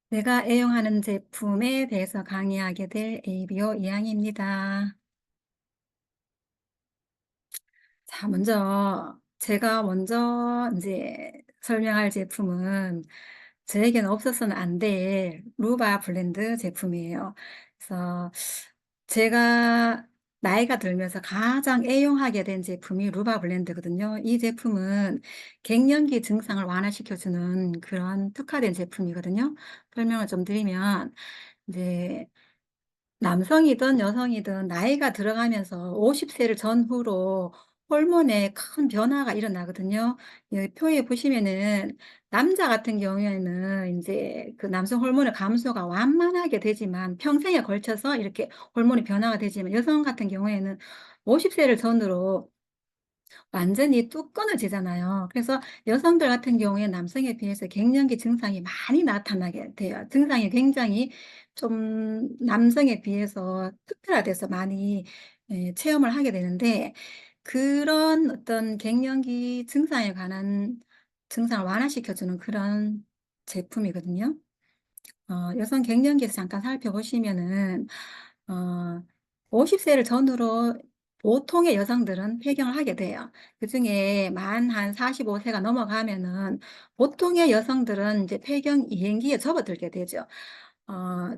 내가 애용하는 제품에 대해서 강의하게 될 ABO 이항입니다. 자, 제가 먼저 이제 설명할 제품은 저에게는 없어서는 안 될 루바 블렌드 제품이에요. 그래서 제가 나이가 들면서 가장 애용하게 된 제품이 루바 블렌드거든요. 이 제품은 갱년기 증상을 완화시켜주는 그런 특화된 제품이거든요. 설명을 좀 드리면, 이제 남성이든 여성이든 나이가 들어가면서 50세를 전후로 호르몬에 큰 변화가 일어나거든요. 여기 표에 보시면은 남자 같은 경우에는 이제 그 남성 호르몬의 감소가 완만하게 되지만 평생에 걸쳐서 이렇게 호르몬이 변화가 되지만 여성 같은 경우에는 50세를 전후로 완전히 뚝 끊어지잖아요. 그래서 여성들 같은 경우에 남성에 비해서 갱년기 증상이 많이 나타나게 돼요. 증상이 굉장히 좀 남성에 비해서 특별화돼서 많이 체험을 하게 되는데, 그런 어떤 갱년기 증상에 관한 증상을 완화시켜주는 그런 제품이거든요. 여성 갱년기에서 잠깐 살펴보시면은, 어, 50세를 전후로 보통의 여성들은 폐경을 하게 돼요. 그중에 만 한 45세가 넘어가면은 보통의 여성들은 이제 폐경 이행기에 접어들게 되죠.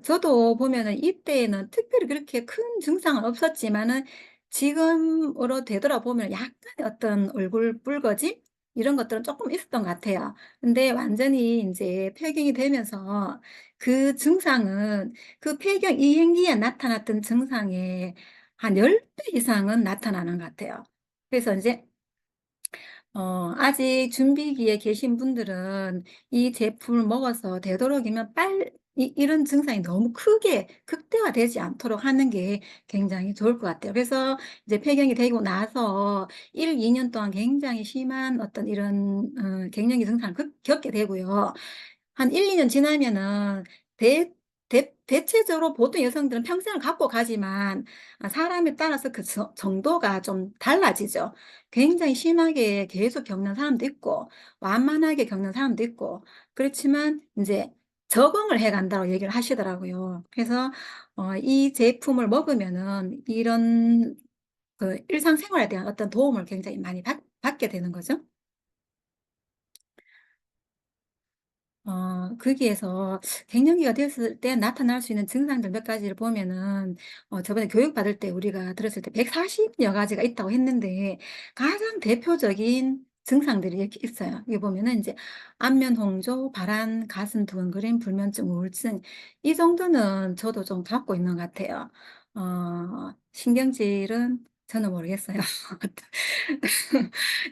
저도 보면은 이때에는 특별히 그렇게 큰 증상은 없었지만은 지금으로 되돌아보면 약간의 어떤 얼굴 붉어짐? 이런 것들은 조금 있었던 것 같아요. 근데 완전히 이제 폐경이 되면서 그 증상은 그 폐경 이행기에 나타났던 증상의 한 10배 이상은 나타나는 것 같아요. 그래서 이제 아직 준비기에 계신 분들은 이 제품을 먹어서 되도록이면 이런 증상이 너무 크게 극대화되지 않도록 하는 게 굉장히 좋을 것 같아요. 그래서 이제 폐경이 되고 나서 1, 2년 동안 굉장히 심한 어떤 이런 갱년기 증상을 겪게 되고요. 한 1, 2년 지나면은 대체적으로 보통 여성들은 평생을 갖고 가지만 사람에 따라서 그 정도가 좀 달라지죠. 굉장히 심하게 계속 겪는 사람도 있고 완만하게 겪는 사람도 있고, 그렇지만 이제 적응을 해 간다고 얘기를 하시더라고요. 그래서 이 제품을 먹으면은 이런 그 일상생활에 대한 어떤 도움을 굉장히 많이 받게 되는 거죠. 거기에서 갱년기가 됐을 때 나타날 수 있는 증상들 몇 가지를 보면은, 저번에 교육받을 때 우리가 들었을 때 140여 가지가 있다고 했는데, 가장 대표적인 증상들이 이렇게 있어요. 여기 보면은 이제 안면 홍조, 발한, 가슴 두근거림, 불면증, 우울증, 이 정도는 저도 좀 갖고 있는 것 같아요. 신경질은 저는 모르겠어요.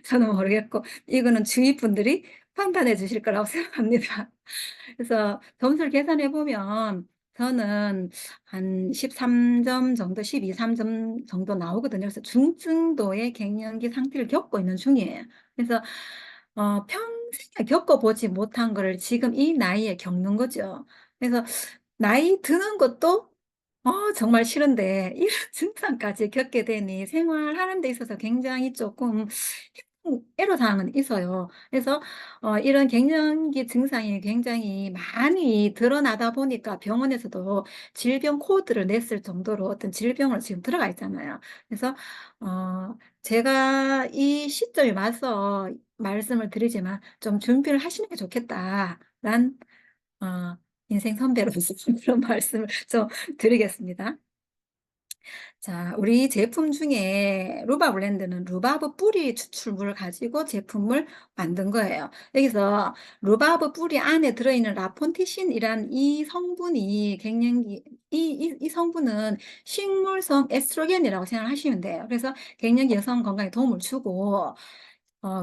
저는 모르겠고, 이거는 주위 분들이 판단해 주실 거라고 생각합니다. 그래서 점수를 계산해 보면 저는 한 13점 정도, 12, 3점 정도 나오거든요. 그래서 중증도의 갱년기 상태를 겪고 있는 중이에요. 그래서 평생에 겪어보지 못한 거를 지금 이 나이에 겪는 거죠. 그래서 나이 드는 것도 정말 싫은데 이런 증상까지 겪게 되니 생활하는 데 있어서 굉장히 조금 애로사항은 있어요. 그래서 이런 갱년기 증상이 굉장히 많이 드러나다 보니까 병원에서도 질병 코드를 냈을 정도로 어떤 질병으로 지금 들어가 있잖아요. 그래서 제가 이 시점에 맞서 말씀을 드리지만 좀 준비를 하시는 게 좋겠다란 인생 선배로서 그런 말씀을 좀 드리겠습니다. 자, 우리 제품 중에 루바 블렌드는 루바브 뿌리 추출물을 가지고 제품을 만든 거예요. 여기서 루바브 뿌리 안에 들어있는 라폰티신이란 이 성분이 갱년기, 이 성분은 식물성 에스트로겐이라고 생각하시면 돼요. 그래서 갱년기 여성 건강에 도움을 주고,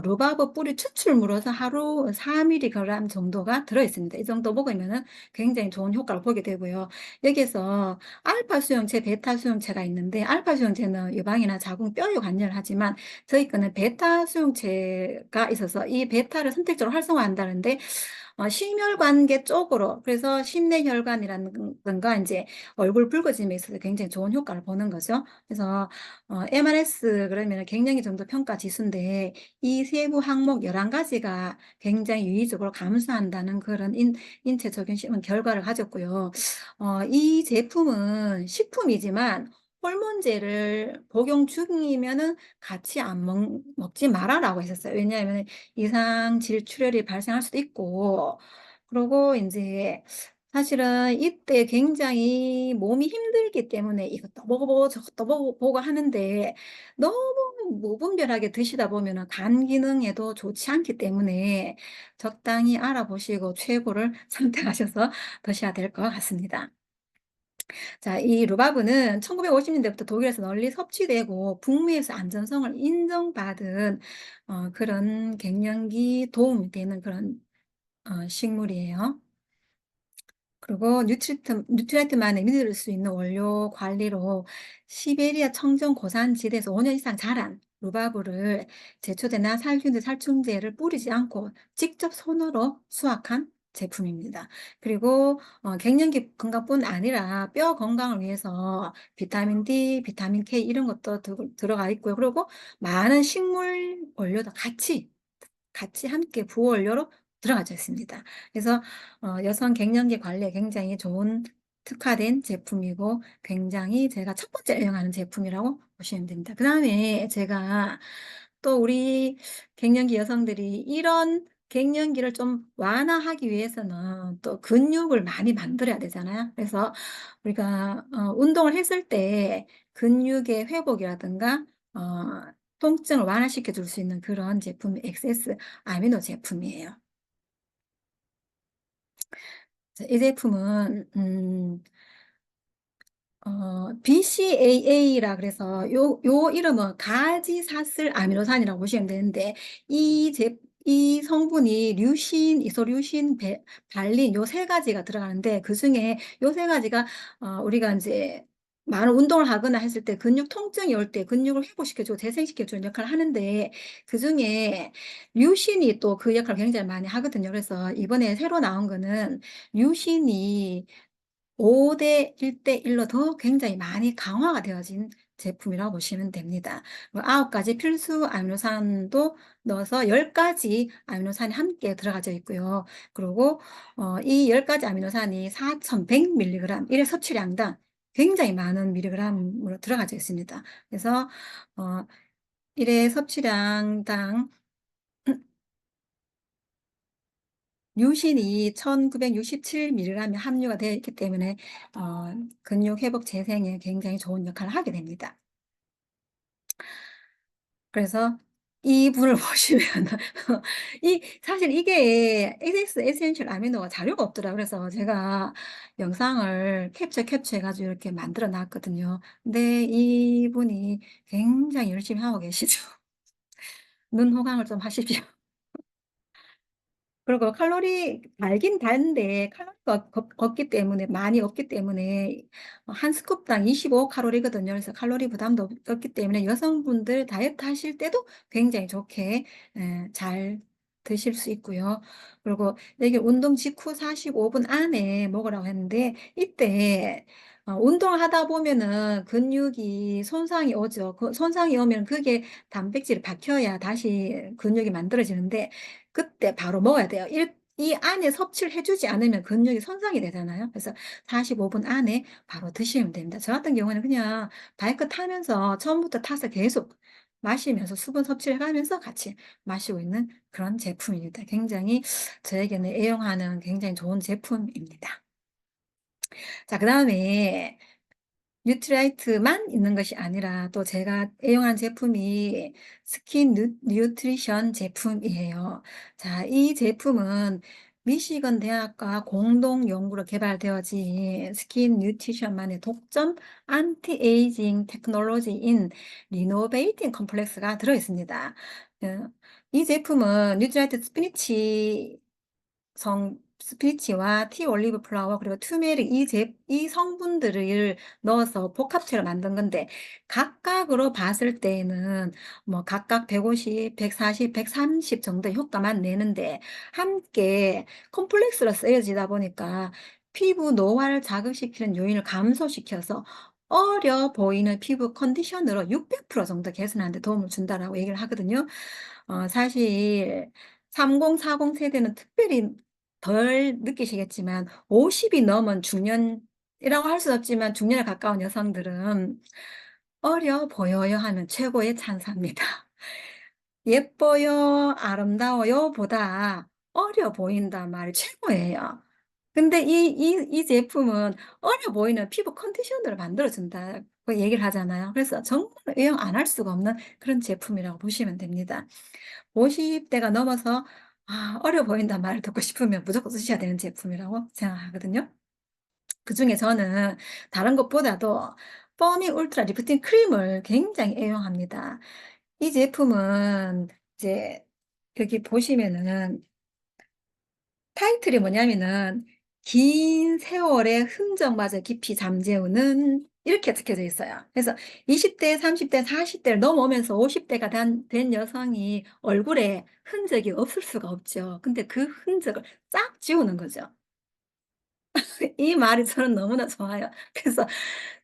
루바브 뿌리 추출물로서 하루 4mg 정도가 들어있습니다. 이 정도 먹으면은 굉장히 좋은 효과를 보게 되고요. 여기서 알파 수용체, 베타 수용체가 있는데, 알파 수용체는 유방이나 자궁, 뼈에 관여를 하지만 저희 거는 베타 수용체가 있어서 이 베타를 선택적으로 활성화한다는데, 심혈관계 쪽으로, 그래서 심내혈관이라는 건가 이제 얼굴 붉어짐에 있어서 굉장히 좋은 효과를 보는 거죠. 그래서 MRS 그러면 갱년기 정도 평가 지수인데 이 세부 항목 11가지가 굉장히 유의적으로 감소한다는 그런 인체 적용 시험 결과를 가졌고요. 이 제품은 식품이지만 호르몬제를 복용 중이면은 같이 안 먹지 마라라고 했었어요. 왜냐하면 이상 질출혈이 발생할 수도 있고, 그리고 인제 사실은 이때 굉장히 몸이 힘들기 때문에 이것도 먹어보고 저것도 먹어보고 하는데 너무 무분별하게 드시다 보면은 간 기능에도 좋지 않기 때문에 적당히 알아보시고 최고를 선택하셔서 드셔야 될 것 같습니다. 자, 이 루바브는 1950년대부터 독일에서 널리 섭취되고 북미에서 안전성을 인정받은 그런 갱년기 도움이 되는 그런 식물이에요. 그리고 뉴트리트만에 믿을 수 있는 원료 관리로 시베리아 청정 고산지대에서 5년 이상 자란 루바브를 제초제나 살균제, 살충제를 뿌리지 않고 직접 손으로 수확한 제품입니다. 그리고 갱년기 건강뿐 아니라 뼈 건강을 위해서 비타민 D, 비타민 K 이런 것도 들어가 있고요. 그리고 많은 식물 원료도 같이 함께 부원료로 들어가져 있습니다. 그래서 여성 갱년기 관리에 굉장히 좋은 특화된 제품이고 굉장히 제가 첫 번째 애용하는 제품이라고 보시면 됩니다. 그다음에 제가 또 우리 갱년기 여성들이 이런 갱년기를 좀 완화하기 위해서는 또 근육을 많이 만들어야 되잖아요. 그래서 우리가 운동을 했을 때 근육의 회복이라든가 통증을 완화시켜 줄 수 있는 그런 제품이 엑세스 아미노 제품이에요. 이 제품은 BCAA라 그래서 요 이름은 가지사슬 아미노산이라고 보시면 되는데 이 성분이 류신, 이소류신, 발린 요 세 가지가 들어가는데 그중에 요 세 가지가 우리가 인제 많은 운동을 하거나 했을 때 근육 통증이 올 때 근육을 회복시켜 주고 재생시켜 주는 역할을 하는데 그중에 류신이 또 그 역할을 굉장히 많이 하거든요. 그래서 이번에 새로 나온 거는 류신이 5대 1대 1로 더 굉장히 많이 강화가 되어진 제품이라고 보시면 됩니다. 9 가지 필수 아미노산도 넣어서 10 가지 아미노산이 함께 들어가져 있고요. 그리고 이 10 가지 아미노산이 4,100 밀리그램 1회 섭취량당 굉장히 많은 밀리그램으로 들어가져 있습니다. 그래서 어 1회 섭취량당 류신이 1967 밀리그램이 함유가 되어 있기 때문에 근육 회복 재생에 굉장히 좋은 역할을 하게 됩니다. 그래서 이분을 보시면은 이 사실 이게 SS 에센셜 아미노가 자료가 없더라고요. 그래서 제가 영상을 캡처해 가지고 이렇게 만들어 놨거든요. 근데 이분이 굉장히 열심히 하고 계시죠. 눈 호강을 좀 하십시오. 그리고 칼로리 달긴 단데 칼로리가 없기 때문에 많이 없기 때문에 한 스쿱당 25 칼로리거든요. 그래서 칼로리 부담도 없기 때문에 여성분들 다이어트 하실 때도 굉장히 좋게 잘 드실 수 있고요. 그리고 이게 운동 직후 45분 안에 먹으라고 했는데 이때 운동을 하다 보면은 근육이 손상이 오죠. 그 손상이 오면 그게 단백질이 박혀야 다시 근육이 만들어지는데 그때 바로 먹어야 돼요. 이 안에 섭취를 해 주지 않으면 근육이 손상이 되잖아요. 그래서 45분 안에 바로 드시면 됩니다. 저 같은 경우에는 그냥 바이크 타면서 처음부터 타서 계속 마시면서 수분 섭취를 해 가면서 같이 마시고 있는 그런 제품입니다. 굉장히 저에게는 애용하는 굉장히 좋은 제품입니다. 자, 그다음에 뉴트라이트만 있는 것이 아니라 또 제가 애용하는 제품이 스킨 뉴트리션 제품이에요. 자, 이 제품은 미시건 대학과 공동 연구로 개발되어진 스킨 뉴트리션만의 독점 안티 에이징 테크놀로지인 리노베이팅 컴플렉스가 들어 있습니다. 이 제품은 뉴트라이트 스피니치 스피치와 티 올리브 플라워 그리고 투메릭 이 성분들을 넣어서 복합체로 만든 건데 각각으로 봤을 때에는 뭐 각각 150, 140, 130 정도의 효과만 내는데 함께 콤플렉스로 쓰여지다 보니까 피부 노화를 자극시키는 요인을 감소시켜서 어려 보이는 피부 컨디션으로 600% 정도 개선하는 데 도움을 준다라고 얘기를 하거든요. 사실 30, 40 세대는 특별히 덜 느끼시겠지만 50이 넘은 중년이라고 할 수 없지만 중년에 가까운 여성들은 "어려 보여요." 하면 최고의 찬사입니다. "예뻐요. 아름다워요." 보다 "어려 보인다." 말이 최고예요. 근데 이 제품은 어려 보이는 피부 컨디션을 만들어 준다고 얘기를 하잖아요. 그래서 정말 애용 안 할 수가 없는 그런 제품이라고 보시면 됩니다. 50 대가 넘어서 어려 보인다는 말을 듣고 싶으면 무조건 쓰셔야 되는 제품이라고 생각하거든요. 그중에 저는 다른 것보다도 뽀미 울트라 리프팅 크림을 굉장히 애용합니다. 이 제품은 이제 여기 보시면은 타이틀이 뭐냐면은 "긴 세월의 흔적마저 깊이 잠재우는" 이렇게 적혀져 있어요. 그래서 20 대, 30 대, 40 대를 넘어오면서 50 대가 된 여성이 얼굴에 흔적이 없을 수가 없죠. 근데 그 흔적을 싹 지우는 거죠. 이 말이 저는 너무나 좋아요. 그래서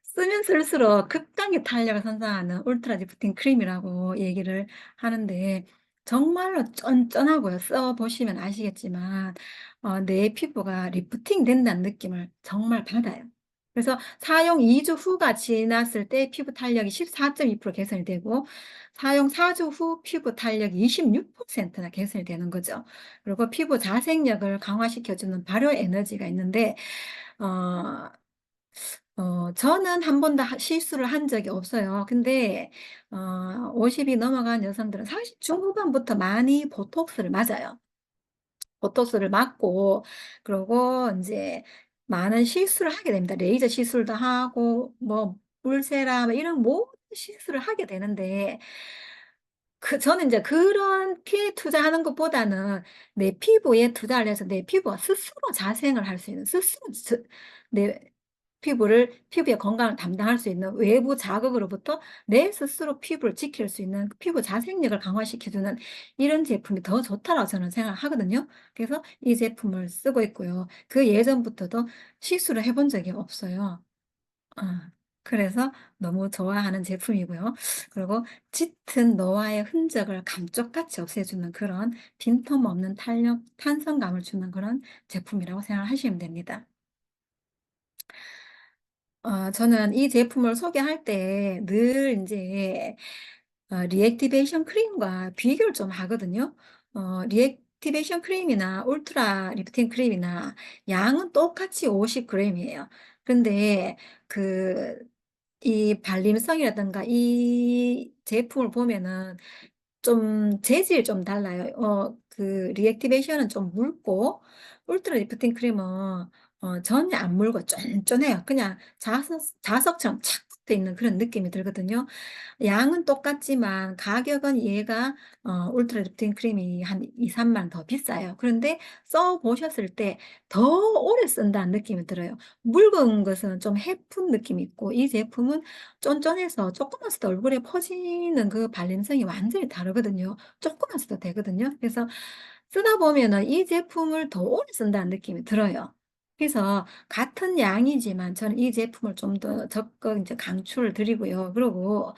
쓰면 쓸수록 극강의 탄력을 선사하는 울트라 리프팅 크림이라고 얘기를 하는데 정말로 쫀쫀하고요. 써 보시면 아시겠지만 내 피부가 리프팅 된다는 느낌을 정말 받아요. 그래서 사용 2주 후가 지났을 때 피부 탄력이 14.2% 개선이 되고 사용 4주 후 피부 탄력이 26%나 개선이 되는 거죠. 그리고 피부 자생력을 강화시켜 주는 발효 에너지가 있는데 어 저는 한 번도 실수를 한 적이 없어요. 근데 50이 넘어간 여성들은 사실 중후반부터 많이 보톡스를 맞아요. 보톡스를 맞고 그러고 인제 많은 실수를 하게 됩니다. 레이저 시술도 하고 뭐 울세라 뭐 이런 모든 시술을 하게 되는데 저는 인제 그런 피에 투자하는 것보다는 내 피부에 투자를 해서 내 피부가 스스로 자생을 할 수 있는 스스로 내 피부의 건강을 담당할 수 있는 외부 자극으로부터 내 스스로 피부를 지킬 수 있는 그 피부 자생력을 강화시켜 주는 이런 제품이 더 좋다라고 저는 생각을 하거든요. 그래서 이 제품을 쓰고 있고요. 그 예전부터도 실수를 해본 적이 없어요. 아 그래서 너무 좋아하는 제품이고요. 그리고 짙은 노화의 흔적을 감쪽같이 없애주는 그런 빈틈없는 탄력 탄성감을 주는 그런 제품이라고 생각하시면 됩니다. 저는 이 제품을 소개할 때 늘 인제 리액티베이션 크림과 비교를 좀 하거든요. 리액티베이션 크림이나 울트라 리프팅 크림이나 양은 똑같이 50 그램이에요. 근데 그 이 발림성이라든가 이 제품을 보면은 좀 재질이 좀 달라요. 그 리액티베이션은 좀 묽고 울트라 리프팅 크림은 전혀 안 묽어 쫀쫀해요. 그냥 자석처럼 착 붙어 있는 그런 느낌이 들거든요. 양은 똑같지만 가격은 얘가 울트라 리프팅 크림이 한 2-3만 더 비싸요. 그런데 써 보셨을 때 더 오래 쓴다는 느낌이 들어요. 묽은 것은 좀 해픈 느낌이 있고 이 제품은 쫀쫀해서 조금만 써도 얼굴에 퍼지는 그 발림성이 완전히 다르거든요. 조금만 써도 되거든요. 그래서 쓰다 보면은 이 제품을 더 오래 쓴다는 느낌이 들어요. 그래서 같은 양이지만 저는 이 제품을 좀 더 적극 인제 강추를 드리고요. 그리고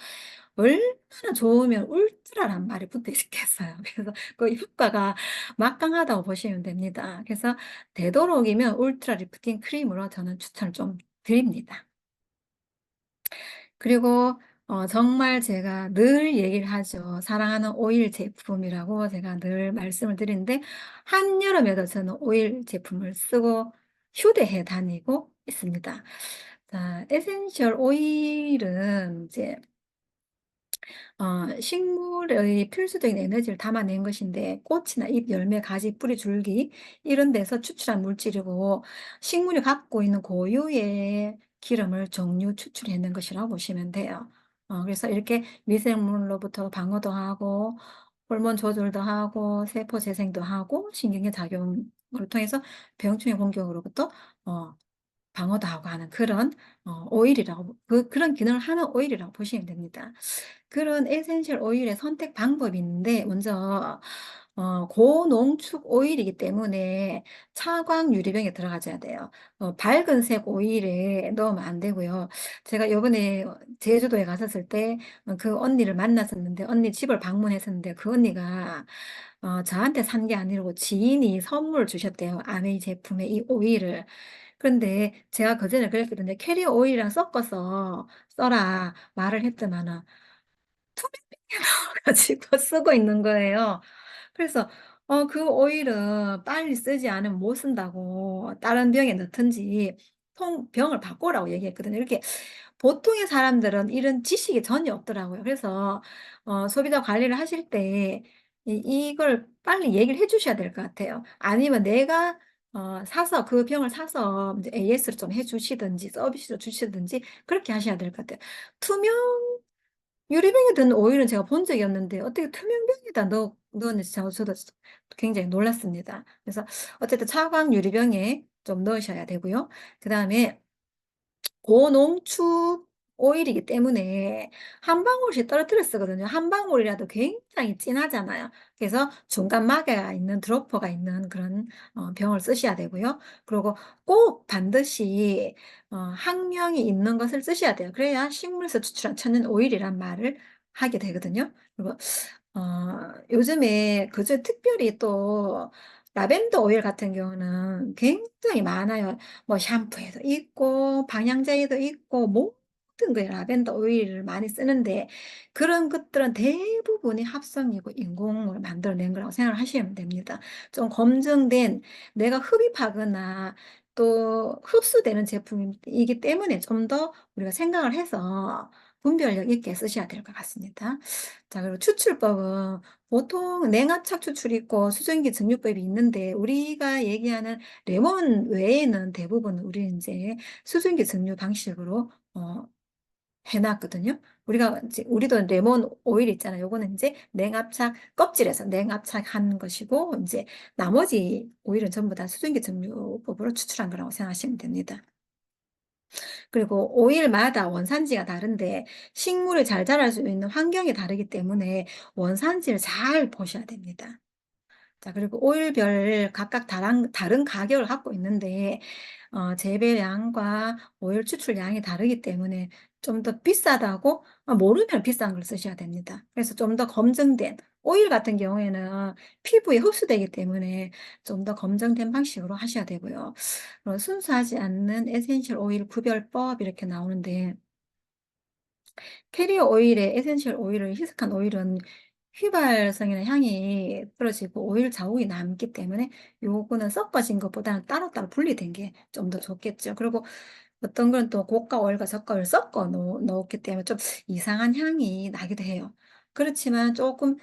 얼마나 좋으면 울트라란 말이 붙어 있겠어요. 그래서 그 효과가 막강하다고 보시면 됩니다. 그래서 되도록이면 울트라 리프팅 크림으로 저는 추천을 좀 드립니다. 그리고 정말 제가 늘 얘기를 하죠. 사랑하는 오일 제품이라고 제가 늘 말씀을 드리는데 한여름에도 저는 오일 제품을 쓰고 휴대해 다니고 있습니다. 자, 에센셜 오일은 이제 식물의 필수적인 에너지를 담아낸 것인데 꽃이나 잎, 열매, 가지, 뿌리, 줄기 이런 데서 추출한 물질이고 식물이 갖고 있는 고유의 기름을 정류 추출해낸 것이라고 보시면 돼요. 그래서 이렇게 미생물로부터 방어도 하고 호르몬 조절도 하고 세포 재생도 하고 신경계 작용도 통해서 병충해 공격으로부터 어 방어도 하고 하는 그런 오일이라고, 그런 기능을 하는 오일이라고 보시면 됩니다. 그런 에센셜 오일의 선택 방법이 있는데, 먼저 고농축 오일이기 때문에 차광 유리병에 들어가져야 돼요. 밝은 색 오일에 넣으면 안 되고요. 제가 요번에 제주도에 갔었을 때 그 언니를 만났었는데, 언니 집을 방문했었는데, 그 언니가 저한테 산 게 아니고 지인이 선물 주셨대요, 아메이 제품의 이 오일을. 그런데 제가 그전에 그랬거든요. "캐리어 오일이랑 섞어서 써라." 말을 했더만은 투명병에 나와 가지고 쓰고 있는 거예요. 그래서 그 오일은 빨리 쓰지 않으면 못 쓴다고 다른 병에 넣든지 병을 바꾸라고 얘기했거든요. 이렇게 보통의 사람들은 이런 지식이 전혀 없더라고요. 그래서 소비자 관리를 하실 때 이걸 빨리 얘기를 해 주셔야 될 것 같아요. 아니면 내가 사서 그 병을 사서 이제 AS를 좀 해 주시든지 서비스로 주시든지 그렇게 하셔야 될 것 같아요. 투명 유리병에 든 오일은 제가 본 적이 없는데 어떻게 투명병에다 넣었는지 저도 굉장히 놀랐습니다. 그래서 어쨌든 차광 유리병에 좀 넣으셔야 되고요. 그다음에 고농축 오일이기 때문에 한 방울씩 떨어뜨려 쓰거든요. 한 방울이라도 굉장히 진하잖아요. 그래서 중간 막에가 있는 드로퍼가 있는 그런 병을 쓰셔야 되고요. 그리고 꼭 반드시 학명이 있는 것을 쓰셔야 돼요. 그래야 식물에서 추출한 천연 오일이란 말을 하게 되거든요. 그리고 요즘에 그중 특별히 또 라벤더 오일 같은 경우는 굉장히 많아요. 뭐 샴푸에도 있고 방향제에도 있고 모든 거에 라벤더 오일을 많이 쓰는데, 그런 것들은 대부분이 합성이고 인공을 만들어낸 거라고 생각을 하시면 됩니다. 좀 검증된, 내가 흡입하거나 또 흡수되는 제품이기 때문에 좀 더 우리가 생각을 해서 분별력 있게 쓰셔야 될 것 같습니다. 자, 그리고 추출법은 보통 냉압착 추출이 있고 수증기 증류법이 있는데, 우리가 얘기하는 레몬 외에는 대부분 우리 인제 수증기 증류 방식으로 해 놨거든요. 우리가 이제 우리도 레몬 오일 있잖아요. 요거는 인제 냉압착 껍질에서 냉압착한 것이고, 인제 나머지 오일은 전부 다 수증기 증류법으로 추출한 거라고 생각하시면 됩니다. 그리고 오일마다 원산지가 다른데 식물이 잘 자랄 수 있는 환경이 다르기 때문에 원산지를 잘 보셔야 됩니다. 자, 그리고 오일별 각각 다른 가격을 갖고 있는데 재배량과 오일 추출량이 다르기 때문에 좀 더 비싸다고 모르면 비싼 걸 쓰셔야 됩니다. 그래서 좀 더 검증된 오일 같은 경우에는 피부에 흡수되기 때문에 좀 더 검증된 방식으로 하셔야 되고요. 순수하지 않는 에센셜 오일 구별법 이렇게 나오는데, 캐리어 오일에 에센셜 오일을 희석한 오일은 휘발성이나 향이 떨어지고 오일 자국이 남기 때문에 요거는 섞어진 것보다는 따로따로 분리된 게 좀 더 좋겠죠. 그리고 어떤 건 또 고가 오일과 저가 오일을 섞어 놓았기 때문에 좀 이상한 향이 나기도 해요. 그렇지만 쪼끔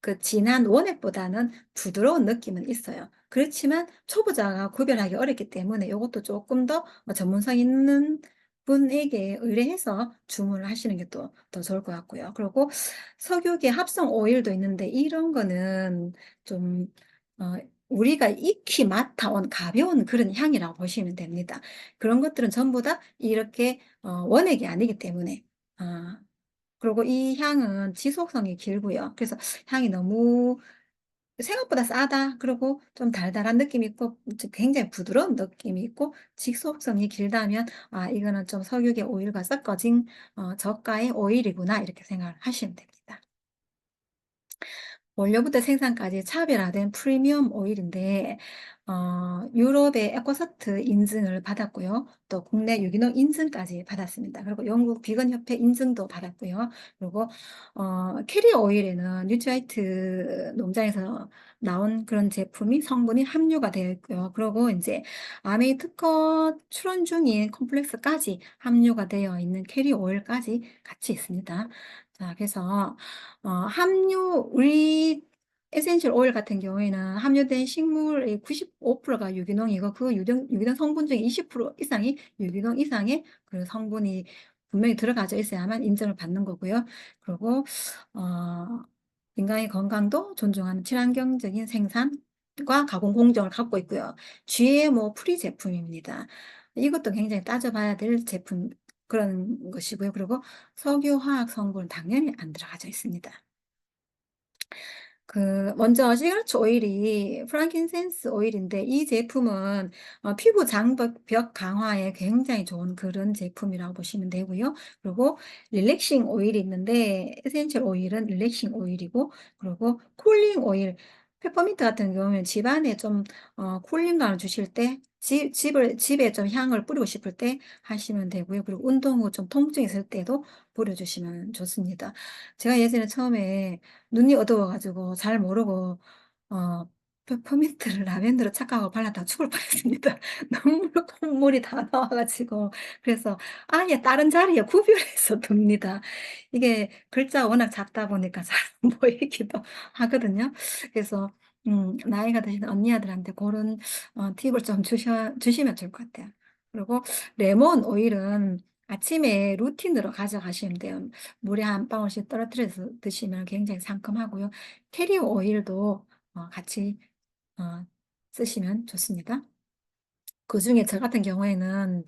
그 진한 원액보다는 부드러운 느낌은 있어요. 그렇지만 초보자가 구별하기 어렵기 때문에 요것도 쪼끔 더 전문성 있는 분에게 의뢰해서 주문을 하시는 게 또 더 좋을 것 같고요. 그리고 석유계 합성 오일도 있는데, 이런 거는 좀 어 우리가 익히 맡아온 가벼운 그런 향이라고 보시면 됩니다. 그런 것들은 전부 다 이렇게 원액이 아니기 때문에 그리고 이 향은 지속성이 길고요. 그래서 향이 너무 생각보다 싸다. 그리고 좀 달달한 느낌이 있고 굉장히 부드러운 느낌이 있고 지속성이 길다면 '아, 이거는 좀 석유계 오일과 섞어진 저가의 오일이구나.' 이렇게 생각을 하시면 됩니다. 원료부터 생산까지 차별화된 프리미엄 오일인데 유럽의 에코서트 인증을 받았고요. 또 국내 유기농 인증까지 받았습니다. 그리고 영국 비건 협회 인증도 받았고요. 그리고 캐리어 오일에는 뉴트라이트 농장에서 나온 그런 제품이 성분이 함유가 되어 있고요. 그리고 인제 아메이 특허 출원 중인 콤플렉스까지 함유가 되어 있는 캐리어 오일까지 같이 있습니다. 자, 그래서 우리 에센셜 오일 같은 경우에는 함유된 식물의 95%가 유기농이고, 그 유기농 성분 중에 20% 이상이 유기농 이상의 그 성분이 분명히 들어가져 있어야만 인정을 받는 거고요. 그리고 어 인간의 건강도 존중하는 친환경적인 생산, 가공 공정을 갖고 있고요. GMO 프리 제품입니다. 이것도 굉장히 따져봐야 될 제품 그런 것이고요. 그리고 석유 화학 성분은 당연히 안 들어가져 있습니다. 먼저 시가르츠 오일이 프랑킨센스 오일인데 이 제품은 피부 장벽 강화에 굉장히 좋은 그런 제품이라고 보시면 되고요. 그리고 릴렉싱 오일이 있는데 에센셜 오일은 릴렉싱 오일이고, 그리고 쿨링 오일, 페퍼민트 같은 경우는 집안에 좀 쿨링감을 주실 때 집에 좀 향을 뿌리고 싶을 때 하시면 되고요. 그리고 운동 후 좀 통증 있을 때도 뿌려주시면 좋습니다. 제가 예전에 처음에 눈이 어두워 가지고 잘 모르고 어 페퍼민트를 라벤더로 착각하고 발랐다가 죽을 뻔했습니다. 눈물 콧물이 다 나와 가지고. 그래서 아예 다른 자리에 구별해서 둡니다. 이게 글자가 워낙 작다 보니까 잘 안 보이기도 하거든요. 그래서 나이가 드신 언니들한테 고런 팁을 좀 주시면 좋을 것 같아요. 그리고 레몬 오일은 아침에 루틴으로 가져가시면 돼요. 물에 한 방울씩 떨어뜨려서 드시면 굉장히 상큼하고요. 캐리어 오일도 같이 어 쓰시면 좋습니다. 그중에 저 같은 경우에는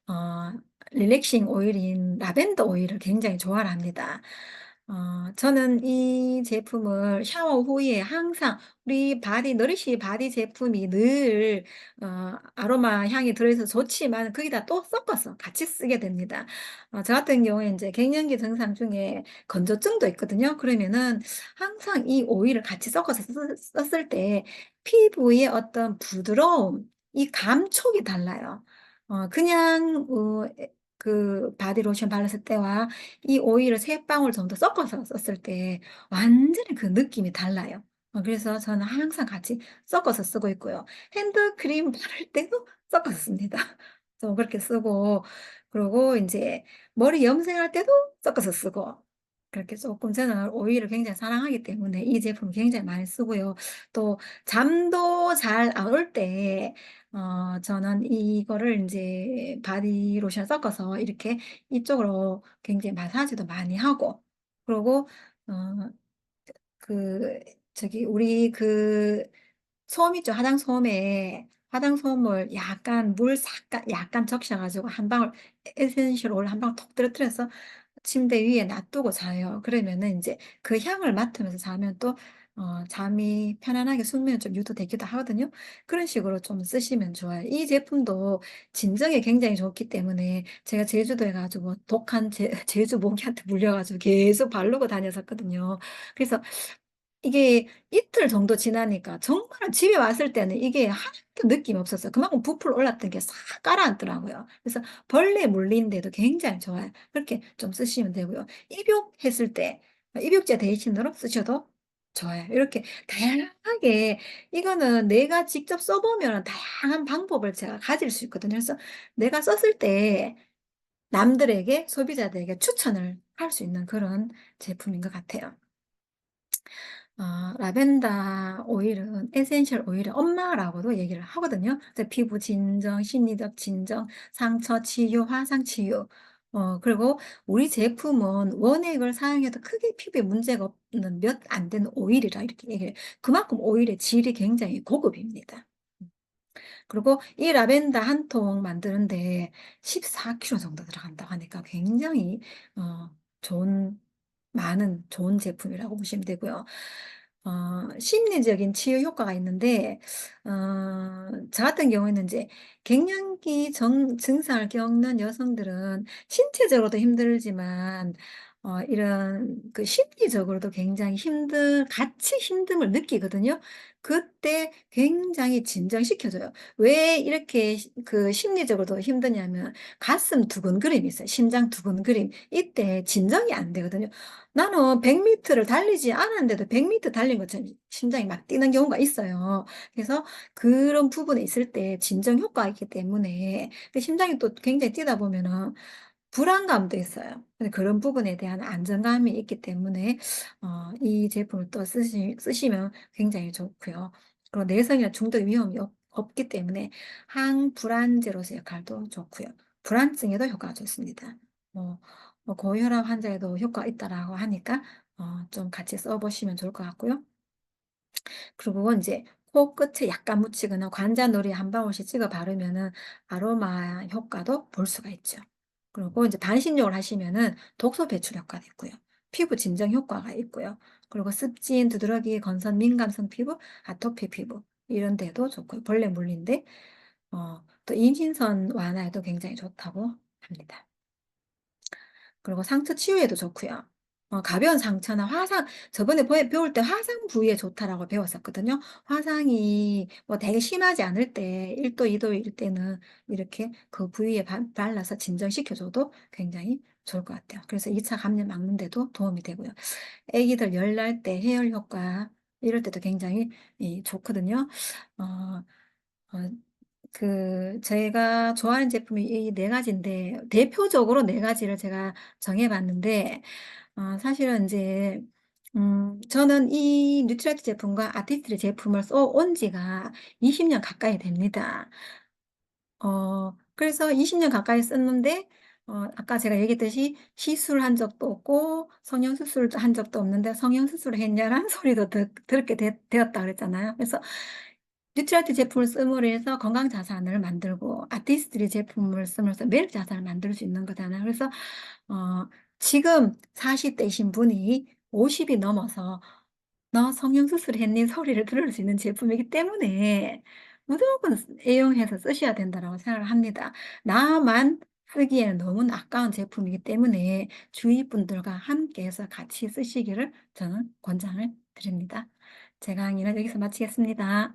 어 릴렉싱 오일인 라벤더 오일을 굉장히 좋아를 합니다. 저는 이 제품을 샤워 후에 항상 우리 너리시 바디 제품이 늘 아로마 향이 들어 있어서 좋지만 거기다 또 섞어서 같이 쓰게 됩니다. 저 같은 경우에 인제 갱년기 증상 중에 건조증도 있거든요. 그러면은 항상 이 오일을 같이 섞어서 썼을 때 피부의 어떤 부드러움, 이 감촉이 달라요. 그냥 바디로션 발랐을 때와 이 오일을 3 방울 정도 섞어서 썼을 때 완전히 그 느낌이 달라요. 그래서 저는 항상 같이 섞어서 쓰고 있고요. 핸드크림 바를 때도 섞어서 씁니다. 좀 그렇게 쓰고, 그러고 인제 머리 염색할 때도 섞어서 쓰고, 그렇게 쪼끔 저는 오일을 굉장히 사랑하기 때문에 이 제품을 굉장히 많이 쓰고요. 또 잠도 잘 안 올 때 저는 이거를 인제 바디로션 섞어서 이렇게 이쪽으로 굉장히 마사지도 많이 하고, 그러고 어 우리 솜 있죠. 화장솜을 약간 물 약간 적셔 가지고 한 방울 에센셜 오일 한 방울 톡 떨어뜨려서 침대 위에 놔두고 자요. 그러면은 인제 그 향을 맡으면서 자면 또 잠이 편안하게 숙면이 좀 유도되기도 하거든요. 그런 식으로 좀 쓰시면 좋아요. 이 제품도 진정에 굉장히 좋기 때문에 제가 제주도에 가 가지고 독한 제주 모기한테 물려 가지고 계속 바르고 다녔었거든요. 그래서 이게 이틀 정도 지나니까 정말 집에 왔을 때는 이게 하나도 느낌이 없었어요. 그만큼 부풀어 올랐던 게 싹 가라앉더라고요. 그래서 벌레 물리는데도 굉장히 좋아요. 그렇게 좀 쓰시면 되고요. 입욕했을 때 입욕제 대신으로 쓰셔도 좋아요. 이렇게 다양하게, 이거는 내가 직접 써 보면은 다양한 방법을 제가 가질 수 있거든요. 그래서 내가 썼을 때 남들에게, 소비자들에게 추천을 할 수 있는 그런 제품인 것 같아요. 라벤더 오일은 에센셜 오일의 엄마라고도 얘기를 하거든요. 그래서 피부 진정, 심리적 진정, 상처 치유, 화상 치유. 그리고 우리 제품은 원액을 사용해도 크게 피부에 문제가 없는 몇 안 되는 오일이라 이렇게 얘기를 해요. 그만큼 오일의 질이 굉장히 고급입니다. 그리고 이 라벤더 한 통 만드는데 14kg 정도 들어간다고 하니까 굉장히 좋은 많은 좋은 제품이라고 보시면 되고요. 심리적인 치유 효과가 있는데 저 같은 경우에는 이제 갱년기 증상을 겪는 여성들은 신체적으로도 힘들지만 이런 심리적으로도 굉장히 같이 힘듦을 느끼거든요. 그때 굉장히 진정시켜 줘요. 왜 이렇게 심리적으로도 힘드냐면 가슴 두근거림이 있어요. 심장 두근거림. 이때 진정이 안 되거든요. 나는 100 미터를 달리지 않았는데도 100 미터 달린 것처럼 심장이 막 뛰는 경우가 있어요. 그래서 그런 부분에 있을 때 진정 효과가 있기 때문에, 심장이 또 굉장히 뛰다 보면은 불안감도 있어요. 근데 그런 부분에 대한 안정감이 있기 때문에 이 제품을 또 쓰시면 굉장히 좋고요. 그리고 내성이나 중독 위험이 없기 때문에 항불안제로서 역할도 좋고요. 불안증에도 효과가 좋습니다. 뭐 고혈압 환자에도 효과가 있다라고 하니까 좀 같이 써 보시면 좋을 것 같고요. 그리고 이제 코끝에 약간 묻히거나 관자놀이 한 방울씩 찍어 바르면은 아로마 효과도 볼 수가 있죠. 그리고 이제 반신욕을 하시면은 독소 배출 효과도 있고요. 피부 진정 효과가 있고요. 그리고 습진, 두드러기, 건선, 민감성 피부, 아토피 피부 이런 데도 좋고요. 벌레 물린데 또 임신선 완화에도 굉장히 좋다고 합니다. 그리고 상처 치유에도 좋고요. 가벼운 상처나 화상 저번에 배울 때 "화상 부위에 좋다."라고 배웠었거든요. 화상이 뭐 되게 심하지 않을 때 1 도, 2 도일 때는 이렇게 그 부위에 발라서 진정시켜 줘도 굉장히 좋을 것 같아요. 그래서 2차 감염 막는 데도 도움이 되고요. 애기들 열 날 때 해열 효과 이럴 때도 굉장히 좋거든요. 어 어 제가 좋아하는 제품이 이 4 가지인데 대표적으로 4 가지를 제가 정해 봤는데 사실은 인제 저는 이 뉴트라이트 제품과 아티스트리 제품을 써 온 지가 20년 가까이 됩니다. 그래서 20년 가까이 썼는데 아까 제가 얘기했듯이 시술한 적도 없고 성형 수술도 한 적도 없는데 "성형 수술을 했냐?"라는 소리도 듣게 되었다 그랬잖아요. 그래서 뉴트라이트 제품을 씀으로 해서 건강 자산을 만들고 아티스트리 제품을 씀으로써 매력 자산을 만들 수 있는 거잖아요. 그래서 어 지금 40 대이신 분이 50이 넘어서 "너 성형수술 했니?" 소리를 들을 수 있는 제품이기 때문에 무조건 애용해서 쓰셔야 된다라고 생각을 합니다. 나만 쓰기에는 너무나 아까운 제품이기 때문에 주위 분들과 함께해서 같이 쓰시기를 저는 권장을 드립니다. 제 강의는 여기서 마치겠습니다.